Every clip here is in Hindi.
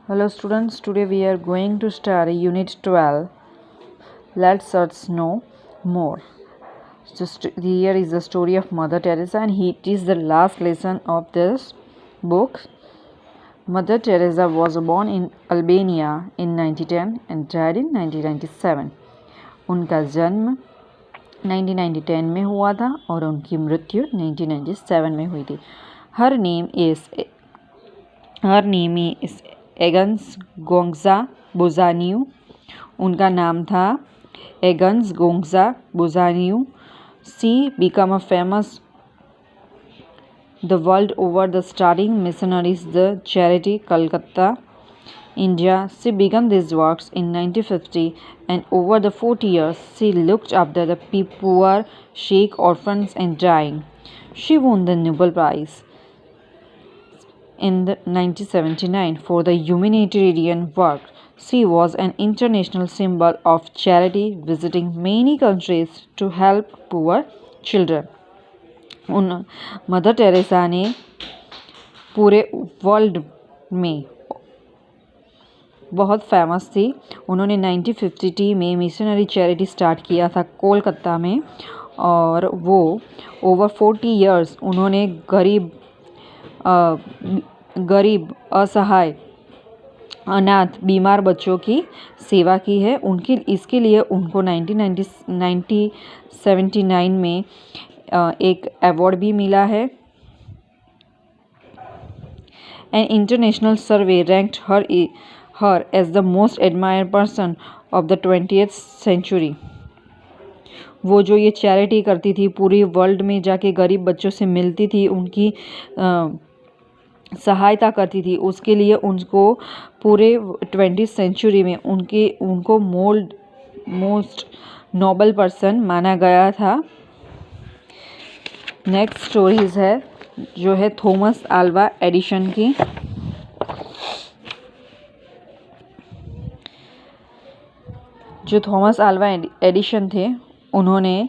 Hello students, today we are going to study Unit 12. Let's know more. Here is the story of Mother Teresa and it is the last lesson of this book. Mother Teresa was born in Albania in 1910 and died in 1997. उनका जन्म 1910 में हुआ था और उनकी मृत्यु 1997 में हुई थी. Her name is Agnes Gonza Bozaniu. उनका नाम था Agnes Gonza Bozaniu. She became a famous the world over the starting missionaries the charity Calcutta, India. She began these works in 1950 and over the 40 years she looked after the poor, sick, orphans and dying. She won the Nobel Prize in 1979 for the humanitarian work. She was an international symbol of charity, visiting many countries to help poor children. Mother Teresa ने पूरे वर्ल्ड में बहुत फेमस थी. उन्होंने 1950 में मिशनरी चैरिटी स्टार्ट किया था कोलकाता में और वो ओवर 40 इयर्स उन्होंने गरीब असहाय अनाथ बीमार बच्चों की सेवा की है. इसके लिए उनको 1979 में एक अवार्ड भी मिला है. An international survey ranked her as the most admired person of the 20th century. वो जो ये चैरिटी करती थी पूरी वर्ल्ड में जाके गरीब बच्चों से मिलती थी, उनकी सहायता करती थी, उसके लिए उनको पूरे 20th सेंचुरी में उनको मोस्ट नोबल पर्सन माना गया था. नेक्स्ट स्टोरीज है जो है थॉमस अल्वा एडिसन की. जो थॉमस अल्वा एडिसन थे उन्होंने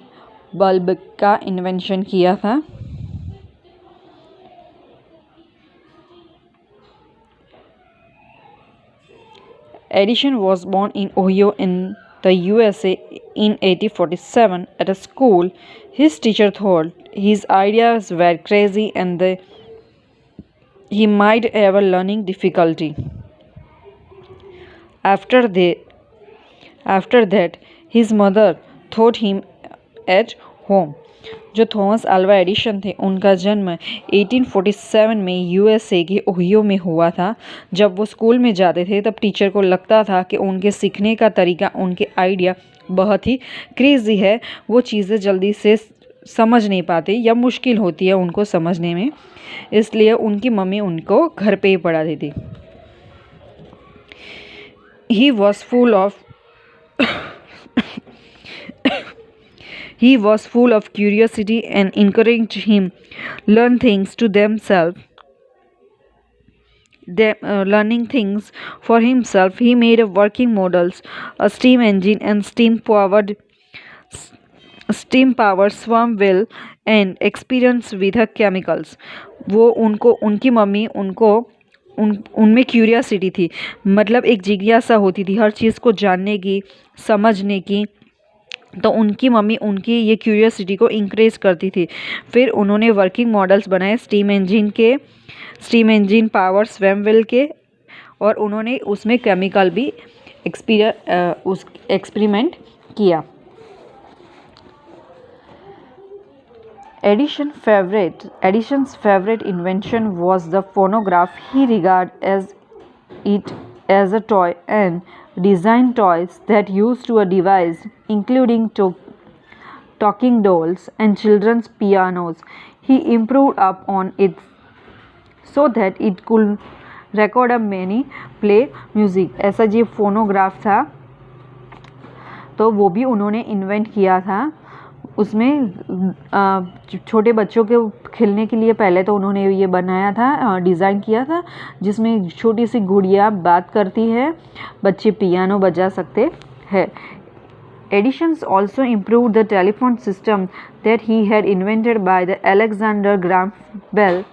बल्ब का इन्वेंशन किया था. Edison was born in Ohio in the USA in 1847 at a school. His teacher thought his ideas were crazy and he might have a learning difficulty. After that, his mother taught him at home. जो थॉमस अल्वा एडिसन थे उनका जन्म 1847 में यूएसए के ओहियो में हुआ था. जब वो स्कूल में जाते थे तब टीचर को लगता था कि उनके सीखने का तरीका, उनके आइडिया बहुत ही क्रेजी है, वो चीज़ें जल्दी से समझ नहीं पाते या मुश्किल होती है उनको समझने में, इसलिए उनकी मम्मी उनको घर पे ही पढ़ाती थी. He was full of curiosity and encouraged him learn things to themselves. Learning things for himself, he made working models, a steam engine and steam powered sperm wheel and experiments with chemicals. वो उनकी मम्मी उनमें क्यूरियोसिटी थी, मतलब एक जिज्ञासा होती थी हर चीज़ को जानने की, समझने की. तो उनकी मम्मी उनकी ये क्यूरियोसिटी को इंक्रेज करती थी. फिर उन्होंने वर्किंग मॉडल्स बनाए स्टीम इंजन पावर स्वेम व्हील के, और उन्होंने उसमें केमिकल भी एक्सपेरिमेंट किया. Edison's favorite invention was the phonograph. He regarded it as a toy and designed toys that used to a device, including talking dolls and children's pianos. He improved upon it so that it could record a many play music. ऐसा जो फोनोग्राफ था तो वो भी उन्होंने इन्वेंट किया था. उसमें छोटे बच्चों के खेलने के लिए पहले तो उन्होंने ये बनाया था, डिज़ाइन किया था, जिसमें छोटी सी गुड़िया बात करती है, बच्चे पियानो बजा सकते हैं. Edison also improved the telephone system that he had invented by the Alexander Graham Bell.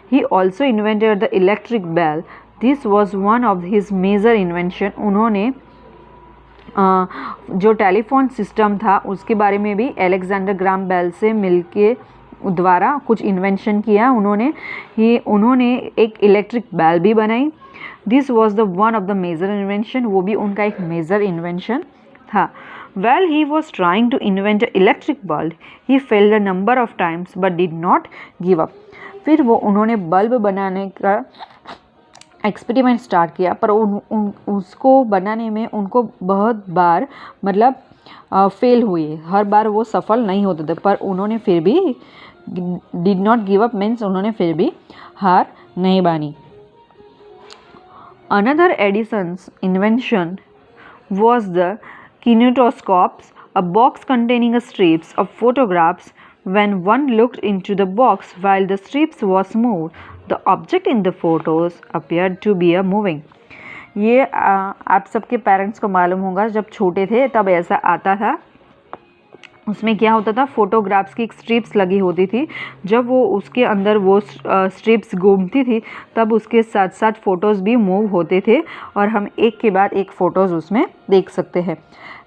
He also invented the electric bell this was one of his major invention. उन्होंने जो टेलीफोन सिस्टम था उसके बारे में भी अलेक्जेंडर ग्राहम बेल से मिलके द्वारा कुछ इन्वेंशन किया उन्होंने एक इलेक्ट्रिक बेल भी बनाई। This was the one of the major invention, वो भी उनका एक मेजर इन्वेंशन था। While he was trying to invent an electric bulb, he failed a number of times but did not give up. फिर उन्होंने बल्ब बनाने का एक्सपेरिमेंट स्टार्ट किया, पर उसको बनाने में उनको बहुत बार मतलब फेल हुए, हर बार वो सफल नहीं होते थे, पर उन्होंने फिर भी did not give up means उन्होंने फिर भी हार नहीं मानी। Another Edison's invention was the kinetoscopes, a box containing strips of photographs. When one looked into the box while the strips was moved, the object in the photos appeared to be a moving. ये आप सबके पेरेंट्स को मालूम होगा, जब छोटे थे तब ऐसा आता था। उसमें क्या होता था, फोटोग्राफ्स की एक स्ट्रिप्स लगी होती थी, जब वो उसके अंदर वो स्ट्रिप्स घूमती थी तब उसके साथ साथ फ़ोटोज़ भी मूव होते थे और हम एक के बाद एक फ़ोटोज़ उसमें देख सकते हैं।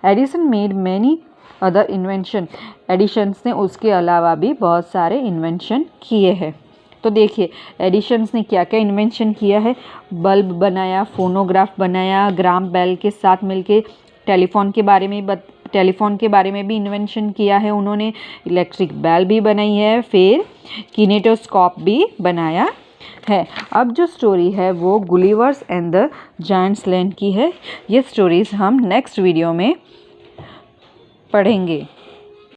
Edison made many other invention, Edison's ने उसके अलावा भी बहुत सारे इन्वेंशन किए हैं। तो देखिए एडिशंस ने क्या क्या इन्वेंशन किया है, बल्ब बनाया, फोनोग्राफ बनाया, ग्राहम बेल के साथ मिलके टेलीफोन के बारे में भी इन्वेंशन किया है उन्होंने, इलेक्ट्रिक बेल भी बनाई है, फिर किनेटोस्कोप भी बनाया है। अब जो स्टोरी है वो Gulliver's and the giants land की है। ये स्टोरीज़ हम नेक्स्ट वीडियो में पढ़ेंगे।